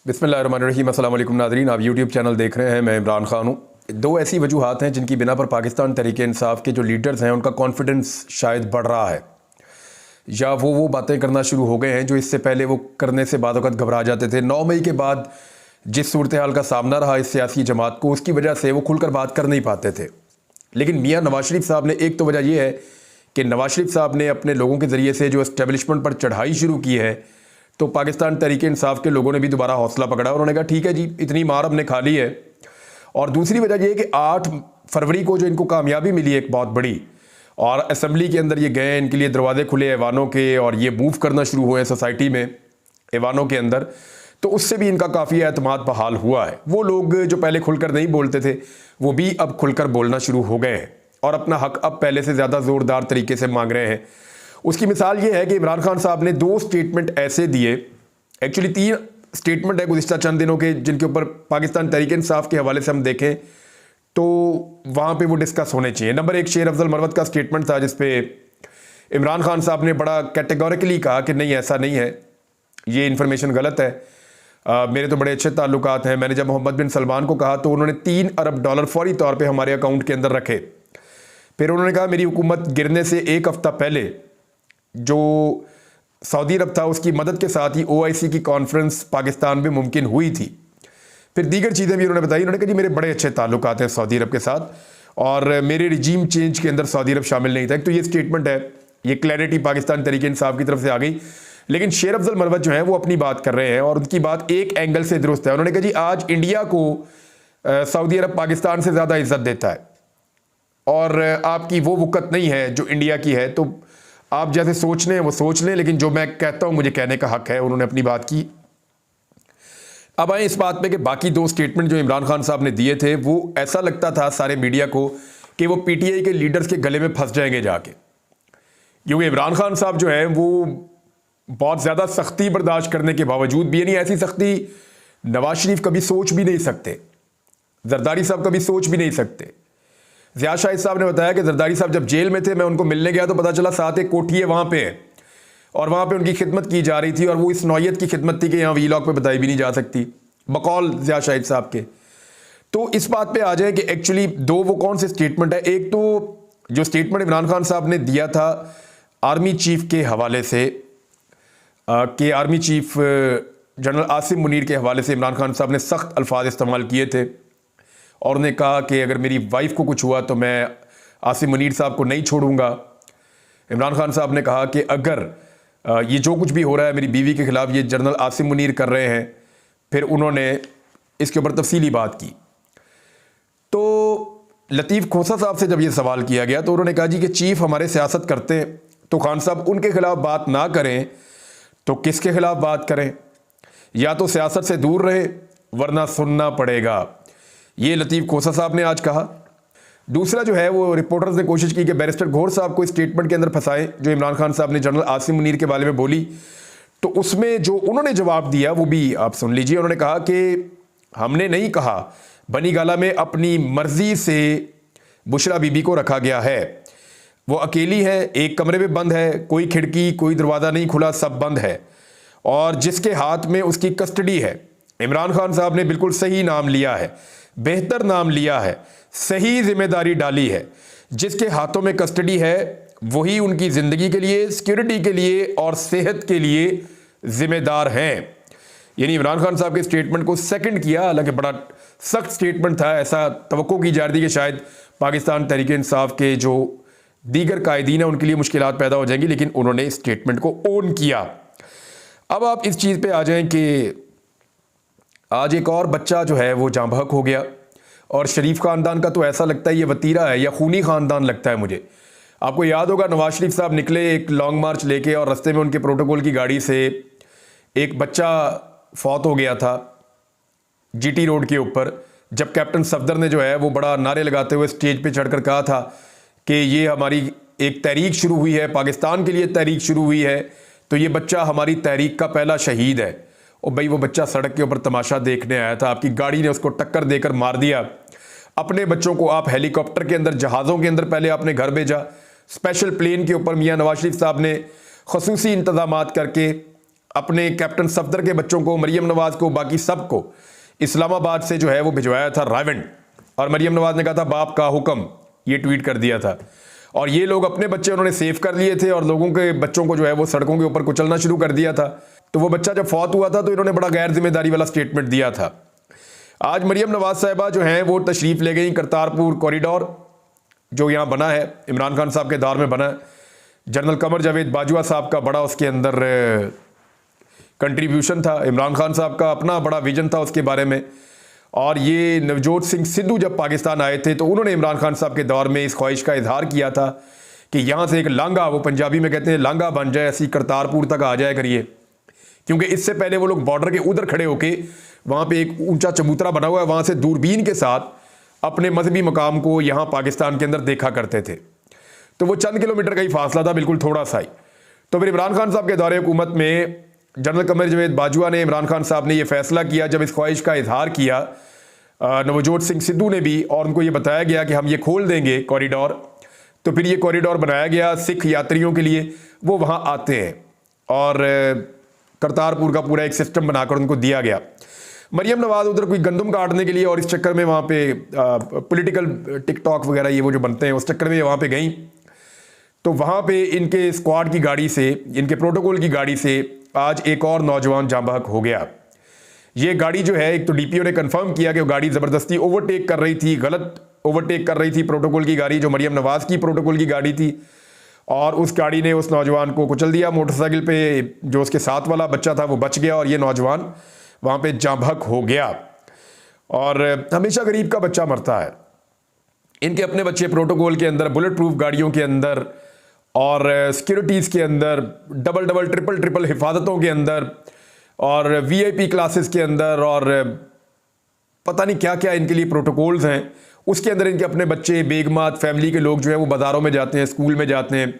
बिस्मिल्लाहिर्रहमानिर्रहीम। अस्सलाम वालेकुम नाज़रीन, आप यूट्यूब चैनल देख रहे हैं। मैं इमरान खान हूँ। दो ऐसी वजूहात हैं जिनकी बिना पर पाकिस्तान तहरीक इंसाफ के जो लीडर्स हैं उनका कॉन्फिडेंस शायद बढ़ रहा है, या वो बातें करना शुरू हो गए हैं जो इससे पहले वो करने से बाद वक़्त घबरा जाते थे। 9 मई के बाद जिस सूरत हाल का सामना रहा इस सियासी जमात को, उसकी वजह से वो खुलकर बात कर नहीं पाते थे। लेकिन मियाँ नवाज शरीफ साहब ने, एक तो वजह यह है कि नवाज शरीफ साहब ने अपने लोगों के ज़रिए से जो इस्टेब्लिशमेंट पर चढ़ाई शुरू की है, तो पाकिस्तान तहरीक इंसाफ के लोगों ने भी दोबारा हौसला पकड़ा। उन्होंने कहा ठीक है जी, इतनी मार हमने खा ली है। और दूसरी वजह यह है कि 8 फरवरी को जो इनको कामयाबी मिली एक बहुत बड़ी, और असम्बली के अंदर ये गए, इनके लिए दरवाजे खुले ऐवानों के, और ये मूव करना शुरू हुए सोसाइटी में ऐवानों के अंदर, तो उससे भी इनका काफ़ी एतमाद बहाल हुआ है। वो लोग जो पहले खुलकर नहीं बोलते थे वो भी अब खुलकर बोलना शुरू हो गए हैं और अपना हक अब पहले से ज़्यादा ज़ोरदार तरीके से मांग रहे हैं। उसकी मिसाल ये है कि इमरान खान साहब ने 2 स्टेटमेंट ऐसे दिए, एक्चुअली 3 स्टेटमेंट है गुज़िश्ता चंद दिनों के, जिनके ऊपर पाकिस्तान तहरीक इंसाफ के हवाले से हम देखें तो वहाँ पे वो डिस्कस होने चाहिए। नंबर 1 शेर अफजल मरवत का स्टेटमेंट था, जिसपे इमरान खान साहब ने बड़ा कैटेगोरिकली कहा कि नहीं, ऐसा नहीं है, ये इन्फॉर्मेशन गलत है, मेरे तो बड़े अच्छे ताल्लुकात हैं। मैंने जब मोहम्मद बिन सलमान को कहा तो उन्होंने $3 अरब फौरी तौर पे हमारे अकाउंट के अंदर रखे। फिर उन्होंने कहा मेरी हुकूमत गिरने से 1 हफ्ता पहले जो सऊदी अरब था उसकी मदद के साथ ही OIC की कॉन्फ्रेंस पाकिस्तान में मुमकिन हुई थी। फिर दीगर चीज़ें भी उन्होंने बताई। उन्होंने कहा जी मेरे बड़े अच्छे ताल्लुकात हैं सऊदी अरब के साथ, और मेरे रिजीम चेंज के अंदर सऊदी अरब शामिल नहीं था। एक तो ये स्टेटमेंट है, ये क्लैरिटी पाकिस्तान तहरीक इंसाफ की तरफ से आ गई। लेकिन शेर अफजल मरवत जो है वो अपनी बात कर रहे हैं, और उनकी बात एक एंगल से दुरुस्त है। उन्होंने कहा जी आज इंडिया को सऊदी अरब पाकिस्तान से ज़्यादा इज्जत देता है, और आपकी वो वक़्त नहीं है जो इंडिया की है, तो आप जैसे सोच लें वो सोच लें, लेकिन जो मैं कहता हूं मुझे कहने का हक है। उन्होंने अपनी बात की। अब आए इस बात पे कि बाकी 2 स्टेटमेंट जो इमरान खान साहब ने दिए थे, वो ऐसा लगता था सारे मीडिया को कि वो PTI के लीडर्स के गले में फंस जाएंगे जाके, क्योंकि इमरान खान साहब जो है वो बहुत ज़्यादा सख्ती बर्दाश्त करने के बावजूद भी, यानी ऐसी सख्ती नवाज शरीफ कभी सोच भी नहीं सकते, जरदारी साहब कभी सोच भी नहीं सकते। ज़िया शाहिद साहब ने बताया कि जरदारी साहब जब जेल में थे, मैं उनको मिलने गया तो पता चला साथ एक कोठी है वहाँ पे है, और वहाँ पे उनकी खिदमत की जा रही थी, और वो इस नौयत की खिदमत थी कि यहाँ वीलॉग पे बताई भी नहीं जा सकती, बकौल ज़िया शाहिद साहब के। तो इस बात पे आ जाए कि एक्चुअली 2 वो कौन से स्टेटमेंट है। एक तो जो स्टेटमेंट इमरान खान साहब ने दिया था आर्मी चीफ के हवाले से, कि army chief general Asim Munir के हवाले से इमरान खान साहब ने सख्त अल्फाज इस्तेमाल किए थे, और उन्हें कहा कि अगर मेरी वाइफ को कुछ हुआ तो मैं आसिम मुनीर साहब को नहीं छोड़ूंगा। इमरान खान साहब ने कहा कि अगर ये जो कुछ भी हो रहा है मेरी बीवी के ख़िलाफ़ ये जनरल आसिम मुनीर कर रहे हैं। फिर उन्होंने इसके ऊपर तफसीली बात की। तो लतीफ़ खोसा साहब से जब ये सवाल किया गया तो उन्होंने कहा जी कि चीफ़ हमारे सियासत करते हैं, तो खान साहब उनके ख़िलाफ़ बात ना करें तो किसके ख़िलाफ़ बात करें, या तो सियासत से दूर रहे वरना सुनना पड़ेगा। ये लतीफ़ खोसा साहब ने आज कहा। दूसरा जो है वो रिपोर्टर्स ने कोशिश की कि बैरिस्टर घोर साहब को इस स्टेटमेंट के अंदर फंसाएं जो इमरान खान साहब ने जनरल आसिम मुनीर के बारे में बोली। तो उसमें जो उन्होंने जवाब दिया वो भी आप सुन लीजिए। उन्होंने कहा कि हमने नहीं कहा बनी गाला में अपनी मर्जी से बुशरा बीबी को रखा गया है, वो अकेली है, एक कमरे में बंद है, कोई खिड़की कोई दरवाज़ा नहीं खुला, सब बंद है, और जिसके हाथ में उसकी कस्टडी है। इमरान खान साहब ने बिल्कुल सही नाम लिया है, बेहतर नाम लिया है, सही जिम्मेदारी डाली है। जिसके हाथों में कस्टडी है वही उनकी ज़िंदगी के लिए, सिक्योरिटी के लिए और सेहत के लिए ज़िम्मेदार हैं। यानी इमरान खान साहब के स्टेटमेंट को सेकंड किया, हालांकि बड़ा सख्त स्टेटमेंट था। ऐसा तवक्को की जा रही थी कि शायद पाकिस्तान तहरीक इंसाफ के जो दीगर कायदीन हैं उनके लिए मुश्किलात पैदा हो जाएंगी, लेकिन उन्होंने स्टेटमेंट को ओन किया। अब आप इस चीज़ पर आ जाएँ कि आज एक और बच्चा जो है वो जाँ बहक हो गया, और शरीफ ख़ानदान का तो ऐसा लगता है ये वतीरा है या खूनी ख़ानदान लगता है मुझे। आपको याद होगा नवाज शरीफ साहब निकले एक लॉन्ग मार्च लेके, और रास्ते में उनके प्रोटोकॉल की गाड़ी से एक बच्चा फौत हो गया था GT रोड के ऊपर, जब कैप्टन सफदर ने जो है वो बड़ा नारे लगाते हुए स्टेज पे चढ़कर कहा था कि ये हमारी एक तहरीक शुरू हुई है, पाकिस्तान के लिए तहरीक शुरू हुई है, तो ये बच्चा हमारी तहरीक का पहला शहीद है। और भाई वो बच्चा सड़क के ऊपर तमाशा देखने आया था, आपकी गाड़ी ने उसको टक्कर देकर मार दिया। अपने बच्चों को आप हेलीकॉप्टर के अंदर, जहाज़ों के अंदर पहले आपने घर भेजा, स्पेशल प्लेन के ऊपर मियाँ नवाज शरीफ साहब ने खसूसी इंतजामात करके अपने कैप्टन सफदर के बच्चों को, मरियम नवाज को, बाकी सबको इस्लामाबाद से जो है वो भिजवाया था रायवेंड, और मरियम नवाज ने कहा था बाप का हुक्म, ये ट्वीट कर दिया था। और ये लोग अपने बच्चे उन्होंने सेव कर लिए थे और लोगों के बच्चों को जो है वो सड़कों के ऊपर कुचलना शुरू कर दिया था। तो वो बच्चा जब फौत हुआ था तो इन्होंने बड़ा गैर जिम्मेदारी वाला स्टेटमेंट दिया था। आज मरियम नवाज साहिबा जो हैं वो तशरीफ़ ले गई करतारपुर कॉरिडोर जो यहाँ बना है, इमरान खान साहब के दौर में बना है। जनरल कमर जावेद बाजवा साहब का बड़ा उसके अंदर कंट्रीब्यूशन था, इमरान खान साहब का अपना बड़ा विजन था उसके बारे में। और ये नवजोत सिंह सिद्धू जब पाकिस्तान आए थे तो उन्होंने इमरान खान साहब के दौर में इस ख्वाहिश का इजहार किया था कि यहाँ से एक लांगा, वो पंजाबी में कहते हैं लांगा बन जाए, ऐसी करतारपुर तक आ जाए करिए, क्योंकि इससे पहले वो लोग बॉर्डर के उधर खड़े होके वहाँ पे एक ऊंचा चबूतरा बना हुआ है, वहाँ से दूरबीन के साथ अपने मजहबी मकाम को यहाँ पाकिस्तान के अंदर देखा करते थे। तो वो चंद किलोमीटर का ही फासला था, बिल्कुल थोड़ा सा ही। तो फिर इमरान खान साहब के दौरे हुकूमत में जनरल कमर जावेद बाजवा ने, इमरान खान साहब ने ये फैसला किया, जब इस ख्वाहिश का इजहार किया नवजोत सिंह सिद्धू ने भी, और उनको ये बताया गया कि हम ये खोल देंगे कॉरिडोर। तो फिर ये कॉरिडोर बनाया गया सिख यात्रियों के लिए, वो वहाँ आते हैं, और करतारपुर का पूरा एक सिस्टम बनाकर उनको दिया गया। मरियम नवाज उधर कोई गंदम काटने के लिए, और इस चक्कर में वहाँ पे पॉलिटिकल टिकटॉक वगैरह ये वो जो बनते हैं उस चक्कर में वहाँ पे गई। तो वहाँ पे इनके स्क्वाड की गाड़ी से, इनके प्रोटोकॉल की गाड़ी से आज एक और नौजवान जाँ बहक हो गया। ये गाड़ी जो है, एक तो डीपीओ ने कंफर्म किया कि वो गाड़ी ज़बरदस्ती ओवरटेक कर रही थी, गलत ओवरटेक कर रही थी प्रोटोकॉल की गाड़ी, जो मरियम नवाज की प्रोटोकॉल की गाड़ी थी, और उस गाड़ी ने उस नौजवान को कुचल दिया। मोटरसाइकिल पे जो उसके साथ वाला बच्चा था वो बच गया, और ये नौजवान वहाँ पे जाँ बहक हो गया। और हमेशा गरीब का बच्चा मरता है। इनके अपने बच्चे प्रोटोकॉल के अंदर, बुलेट प्रूफ गाड़ियों के अंदर, और सिक्योरिटीज़ के अंदर, डबल डबल ट्रिपल ट्रिपल हिफाजतों के अंदर, और वीआईपी क्लासेस के अंदर, और पता नहीं क्या क्या इनके लिए प्रोटोकॉल्स हैं। उसके अंदर इनके अपने बच्चे, बेगमात, फैमिली के लोग जो है वो बाज़ारों में जाते हैं, स्कूल में जाते हैं,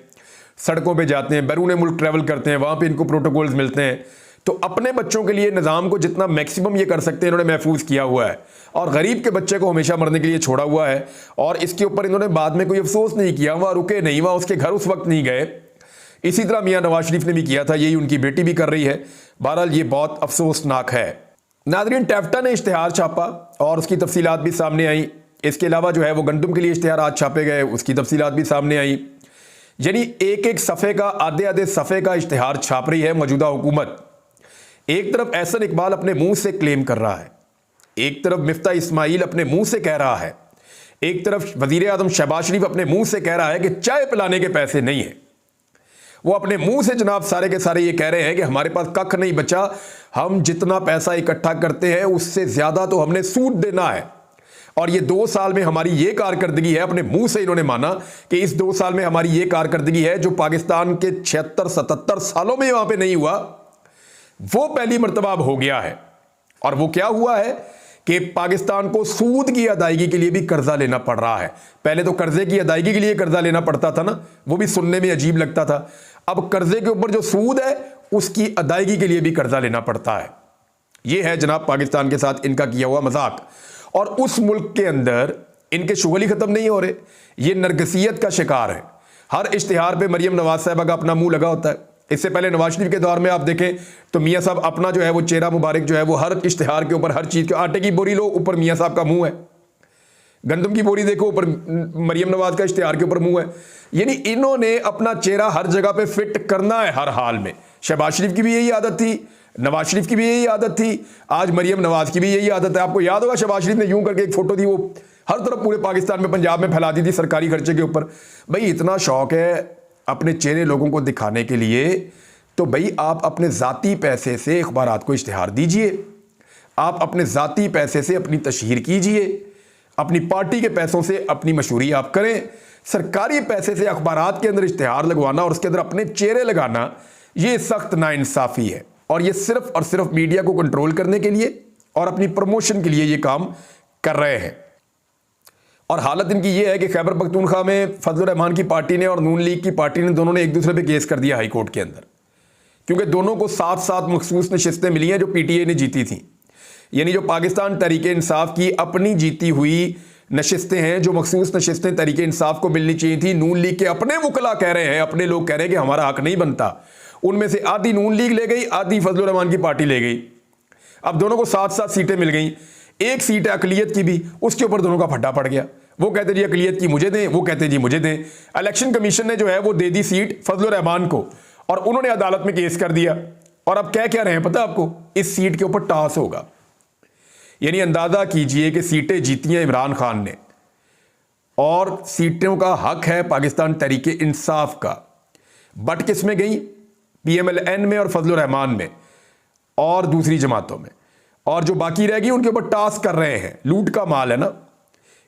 सड़कों पे जाते हैं, बैरून मुल्क ट्रैवल करते हैं, वहाँ पे इनको प्रोटोकॉल्स मिलते हैं। तो अपने बच्चों के लिए निज़ाम को जितना मैक्सिमम ये कर सकते हैं इन्होंने महफूज किया हुआ है, और गरीब के बच्चे को हमेशा मरने के लिए छोड़ा हुआ है। और इसके ऊपर इन्होंने बाद में कोई अफसोस नहीं किया, वहाँ रुके नहीं, वहाँ उसके घर उस वक्त नहीं गए। इसी तरह मियाँ नवाज शरीफ ने भी किया था, यही उनकी बेटी भी कर रही है। बहरहाल ये बहुत अफसोसनाक है। नाज़रीन, टैफ्टा ने इश्तिहार छापा और उसकी तफसीलात भी सामने आई। इसके अलावा जो है वो गंदम के लिए इश्तिहार आज छापे गए, उसकी तफसीलात भी सामने आई। यानी एक एक सफ़े का, आधे आधे सफ़े का इश्तिहार छाप रही है मौजूदा हुकूमत। एक तरफ एहसन इकबाल अपने मुंह से क्लेम कर रहा है, एक तरफ मिफ्ता इस्माइल अपने मुंह से कह रहा है, एक तरफ वजीर आज़म शहबाज शरीफ अपने मुंह से कह रहा है कि चाय पिलाने के पैसे नहीं है। वो अपने मुंह से जनाब सारे के सारे ये कह रहे हैं कि हमारे पास कख नहीं बचा, हम जितना पैसा इकट्ठा करते हैं उससे ज्यादा तो हमने सूद देना है। और ये 2 साल में हमारी ये कारकर्दगी है, अपने मुंह से इन्होंने माना कि इस 2 साल में हमारी ये कारकर्दगी है जो पाकिस्तान के 76-77 सालों में वहां पे नहीं हुआ, वो पहली मर्तबा अब हो गया है। और वो क्या हुआ है कि पाकिस्तान को सूद की अदायगी के लिए भी कर्जा लेना पड़ रहा है। पहले तो कर्जे की अदायगी के लिए कर्जा लेना पड़ता था ना, वो भी सुनने में अजीब लगता था। अब कर्जे के ऊपर जो सूद है उसकी अदायगी के लिए भी कर्जा लेना पड़ता है। यह है जनाब पाकिस्तान के साथ इनका किया हुआ मजाक। और उस मुल्क के अंदर इनके शुगल ही खत्म नहीं हो रहे, ये नरगसियत का शिकार है। हर इश्तिहार पे मरियम नवाज साहबा का अपना मुंह लगा होता है। इससे पहले नवाज शरीफ के दौर में आप देखें तो मियाँ साहब अपना जो है वो चेहरा मुबारक जो है वो हर इश्तिहार के ऊपर, हर चीज़ के, आटे की बोरी लो ऊपर मियाँ साहब का मुंह है, गंदम की बोरी देखो ऊपर मरियम नवाज का इश्तिहार के ऊपर मुंह है। यानी इन्होंने अपना चेहरा हर जगह पे फिट करना है हर हाल में। शहबाज शरीफ की भी यही आदत थी, नवाज शरीफ की भी यही आदत थी, आज मरियम नवाज की भी यही आदत है। आपको याद होगा शहबाज शरीफ ने यूं करके एक फोटो थी, वो हर तरफ पूरे पाकिस्तान में, पंजाब में फैला दी थी सरकारी खर्चे के ऊपर। भाई इतना शौक है अपने चेहरे लोगों को दिखाने के लिए, तो भाई आप अपने ज़ाती पैसे से अखबारात को इश्तिहार दीजिए, आप अपने ज़ाती पैसे से अपनी तशहीर कीजिए, अपनी पार्टी के पैसों से अपनी मशहूरी आप करें। सरकारी पैसे से अखबारात के अंदर इश्तिहार लगवाना और उसके अंदर अपने चेहरे लगाना, ये सख्त नाइंसाफ़ी है। और ये सिर्फ और सिर्फ मीडिया को कंट्रोल करने के लिए और अपनी प्रमोशन के लिए ये काम कर रहे हैं। और हालत इनकी ये है कि खैबर पख्तूनख्वा में फजलुर रहमान की पार्टी ने और नून लीग की पार्टी ने, दोनों ने एक दूसरे पे केस कर दिया हाई कोर्ट के अंदर, क्योंकि दोनों को 7-7 मखसूस नशिस्तें मिली हैं जो पीटीए ने जीती थी। यानी जो पाकिस्तान तहरीक इंसाफ की अपनी जीती हुई नशिस्तें हैं, जो मखसूस नशिस्तें तहरीक इंसाफ को मिलनी चाहिए थी, नून लीग के अपने वकला कह रहे हैं, अपने लोग कह रहे हैं कि हमारा हक नहीं बनता। उनमें से आधी नून लीग ले गई, आधी फजलुर रहमान की पार्टी ले गई। अब दोनों को 7-7 सीटें मिल गई। एक सीट है अकलियत की भी, उसके ऊपर दोनों का फड्डा पड़ गया। वो कहते जी अकलियत की मुझे दें, वो कहते जी मुझे दें। इलेक्शन कमीशन ने जो है वो दे दी सीट फजलुर रहमान को और उन्होंने अदालत में केस कर दिया। और अब क्या रहे हैं पता आपको, इस सीट के ऊपर टास होगा। यानी अंदाजा कीजिए कि सीटें जीती हैं इमरान खान ने और सीटों का हक है पाकिस्तान तहरीक इंसाफ का। बट किस में गई? PMLN में और फजलुर रहमान में और दूसरी जमातों में। और जो बाकी रह गई उनके ऊपर टास्क कर रहे हैं। लूट का माल है ना,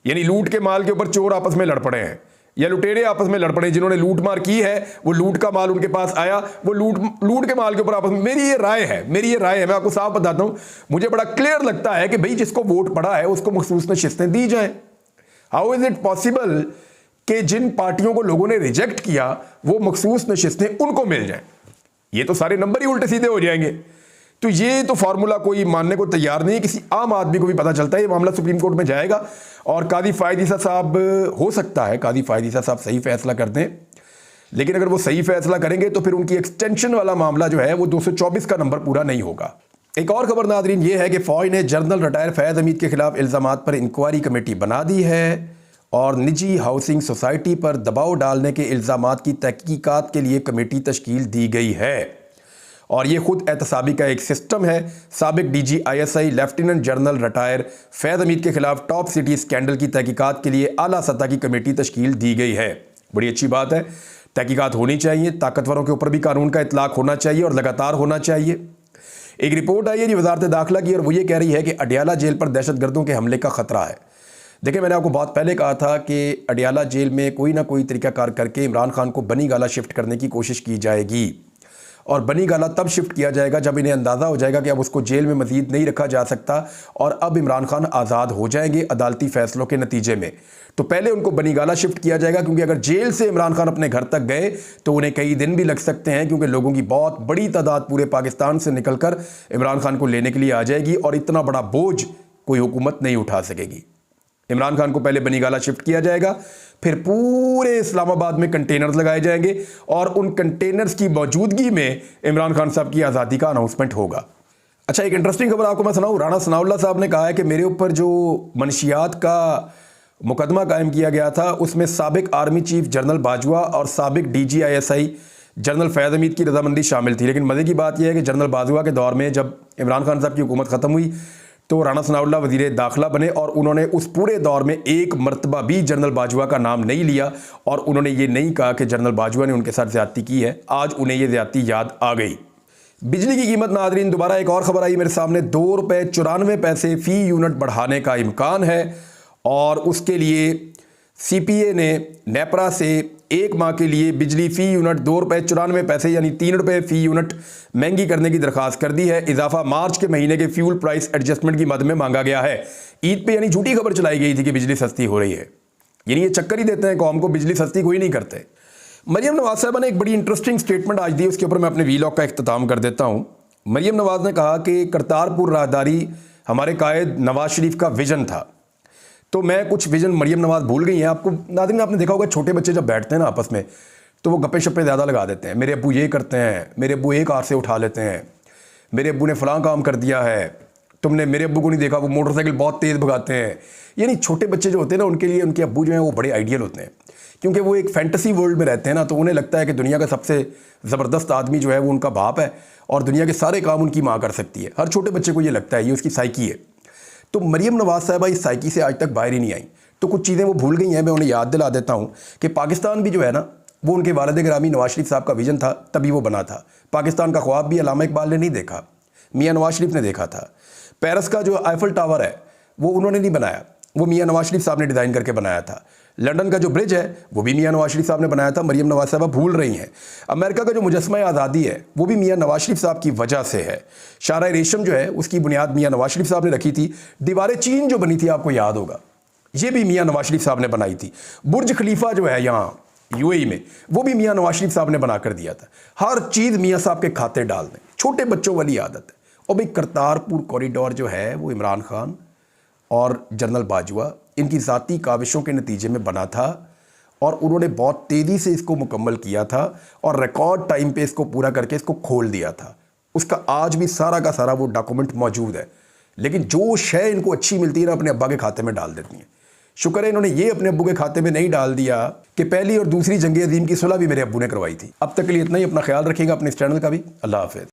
यानी लूट के माल के ऊपर चोर आपस में लड़ पड़े हैं या लुटेरे आपस में लड़ पड़े। जिन्होंने लूट मार की है वो लूट का माल उनके पास आया, वो लूट के माल के ऊपर आपस में। मेरी ये राय है, मैं आपको साफ बताता हूं, मुझे बड़ा क्लियर लगता है कि भाई जिसको वोट पड़ा है उसको मखसूस नशिस्तें दी जाएं। हाउ इज इट पॉसिबल कि जिन पार्टियों को लोगों ने रिजेक्ट किया वो मखसूस नशिस्तें उनको मिल जाएं? ये तो सारे नंबर ही उल्टे सीधे हो जाएंगे। तो ये तो फार्मूला कोई मानने को तैयार नहीं है। किसी आम आदमी को भी पता चलता है ये मामला सुप्रीम कोर्ट में जाएगा और कादी फायद ईसा साहब, हो सकता है कादी फायद ईसा साहब सही फैसला कर दें। लेकिन अगर वो सही फैसला करेंगे तो फिर उनकी एक्सटेंशन वाला मामला जो है वो 224 का नंबर पूरा नहीं होगा। एक और खबर नादरीन ये है कि फौज ने जनरल रिटायर फैज़ हमीद के खिलाफ इल्ज़ामात पर इंक्वायरी कमेटी बना दी है और निजी हाउसिंग सोसाइटी पर दबाव डालने के इल्ज़ामात की तहकीकात के लिए कमेटी तश्कील दी गई है। और ये खुद एहतसाबी का एक सिस्टम है। साबिक DG ISI lieutenant general retired Faiz Hameed के खिलाफ टॉप सिटी स्कैंडल की तहकीकात के लिए आला सतह की कमेटी तश्कील दी गई है। बड़ी अच्छी बात है, तहकीकात होनी चाहिए, ताकतवरों के ऊपर भी कानून का इतलाक होना चाहिए और लगातार होना चाहिए। एक रिपोर्ट आई है जी वजारत दाखिला की और वो ये कह रही है कि अडियाला जेल पर दहशतगर्दों के हमले का खतरा है। देखिए, मैंने आपको बहुत पहले कहा था कि अडियाला जेल में कोई ना कोई तरीकाकार करके इमरान खान को बनी गाला शिफ्ट करने की कोशिश की जाएगी और बनी गाला तब शिफ्ट किया जाएगा जब इन्हें अंदाज़ा हो जाएगा कि अब उसको जेल में मज़ीद नहीं रखा जा सकता और अब इमरान खान आज़ाद हो जाएंगे अदालती फैसलों के नतीजे में। तो पहले उनको बनी गाला शिफ्ट किया जाएगा, क्योंकि अगर जेल से इमरान खान अपने घर तक गए तो उन्हें कई दिन भी लग सकते हैं, क्योंकि लोगों की बहुत बड़ी तादाद पूरे पाकिस्तान से निकलकर इमरान खान को लेने के लिए आ जाएगी और इतना बड़ा बोझ कोई हुकूमत नहीं उठा सकेगी। इमरान खान को पहले बनी गाला शिफ्ट किया जाएगा, फिर पूरे इस्लामाबाद में कंटेनर्स लगाए जाएंगे और उन कंटेनर्स की मौजूदगी में इमरान खान साहब की आज़ादी का अनाउंसमेंट होगा। अच्छा, एक इंटरेस्टिंग खबर आपको मैं सुनाऊं। राणा सनाउल्लाह साहब ने कहा है कि मेरे ऊपर जो मनशियात का मुकदमा कायम किया गया था उसमें साबिक आर्मी चीफ जनरल बाजवा और साबिक DG ISI जनरल फैज़ हमीद की रजामंदी शामिल थी। लेकिन मज़े की बात यह है कि जनरल बाजवा के दौर में जब इमरान खान साहब की हुकूमत ख़त्म हुई तो राणा सनाउल्लाह वज़ीर दाखिला बने और उन्होंने उस पूरे दौर में एक मरतबा भी जनरल बाजवा का नाम नहीं लिया और उन्होंने ये नहीं कहा कि जनरल बाजवा ने उनके साथ ज़्यादती की है। आज उन्हें ये ज़्यादती याद आ गई। बिजली की कीमत नादरीन, दोबारा एक और ख़बर आई मेरे सामने। ₹2.94 फ़ी यूनिट बढ़ाने का इम्कान है और उसके लिए CPA ने नेपरा से एक माह के लिए बिजली फ़ी यूनिट ₹2.94 यानी ₹3 फ़ी यूनिट महंगी करने की दरख्वास्त कर दी है। इजाफा मार्च के महीने के फ्यूल प्राइस एडजस्टमेंट की मद में मांगा गया है। ईद पे यानी झूठी खबर चलाई गई थी कि बिजली सस्ती हो रही है। यानी ये चक्कर ही देते हैं कौम को, बिजली सस्ती कोई नहीं करते। मरियम नवाज साहबा ने एक बड़ी इंटरेस्टिंग स्टेटमेंट आज दी, उसके ऊपर मैं अपने वीलॉग का इख्तिताम कर देता हूँ। मरियम नवाज ने कहा कि करतारपुर राहदारी हमारे कायद नवाज शरीफ का विजन था। तो मैं कुछ विजन मरियम नवाज भूल गई हैं। आपको नाज़रीन, आपने देखा होगा छोटे बच्चे जब बैठते हैं ना आपस में तो वो गप्पे शप्पे ज़्यादा लगा देते हैं। मेरे अब्बू ये करते हैं, मेरे अब्बू एक कार से उठा लेते हैं, मेरे अब्बू ने फ़लाँ काम कर दिया है, तुमने मेरे अब्बू को नहीं देखा वो मोटरसाइकिल बहुत तेज़ भगाते हैं। यानी छोटे बच्चे जो होते हैं ना उनके लिए उनके अब्बू जो हैं वो बड़े आइडियल होते हैं, क्योंकि वो एक फैंटेसी वर्ल्ड में रहते हैं ना, तो उन्हें लगता है कि दुनिया का सबसे ज़बरदस्त आदमी जो है वो उनका बाप है और दुनिया के सारे काम उनकी माँ कर सकती है। हर छोटे बच्चे को ये लगता है, ये उसकी साइकी है। तो मरियम नवाज साहबा इस साइकी से आज तक बाहर ही नहीं आई। तो कुछ चीज़ें वो भूल गई हैं, मैं उन्हें याद दिला देता हूँ कि पाकिस्तान भी जो है ना वो उनके वालिद गिरामी नवाज शरीफ साहब का विजन था, तभी वो बना था। पाकिस्तान का ख्वाब भी अल्लामा इकबाल ने नहीं देखा, मियाँ नवाज शरीफ ने देखा था। पेरिस का जो आईफल टावर है वो उन्होंने नहीं बनाया, वो मियाँ नवाज शरीफ साहब ने डिज़ाइन करके बनाया था। लंदन का जो ब्रिज है वो भी मियाँ नवाज शरीफ साहब ने बनाया था, मरियम नवाज साहबा भूल रही हैं। अमेरिका का जो मुजस्मा आज़ादी है वो भी मियाँ नवाज शरीफ साहब की वजह से है। शारा रेशम जो है उसकी बुनियाद मियाँ नवाज शरीफ साहब ने रखी थी। दीवार चीन जो बनी थी आपको याद होगा, ये भी मियाँ नवाज शरीफ साहब ने बनाई थी। बुर्ज खलीफा जो है यहाँ UAE में वो भी मियाँ नवाज शरीफ साहब ने बना कर दिया था। हर चीज़ मियाँ साहब के खाते डाल दें, छोटे बच्चों वाली आदत है। और भाई करतारपुर कॉरिडोर जो है वो इमरान खान और जनरल बाजवा इनकी ज़ाती काविशों के नतीजे में बना था और उन्होंने बहुत तेज़ी से इसको मुकम्मल किया था और रिकॉर्ड टाइम पे इसको पूरा करके इसको खोल दिया था। उसका आज भी सारा का सारा वो डॉक्यूमेंट मौजूद है। लेकिन जो शय इनको अच्छी मिलती है ना, अपने अब्बा के खाते में डाल देती हैं। शुक्र है इन्होंने ये अपने अब्बू के खाते में नहीं डाल दिया कि पहली और दूसरी जंग अजीम की सुलह भी मेरे अब्बू ने करवाई थी। अब तक के लिए इतना ही। अपना ख्याल रखिएगा, अपने इस चैनल का भी। अल्लाह हाफ़िज़।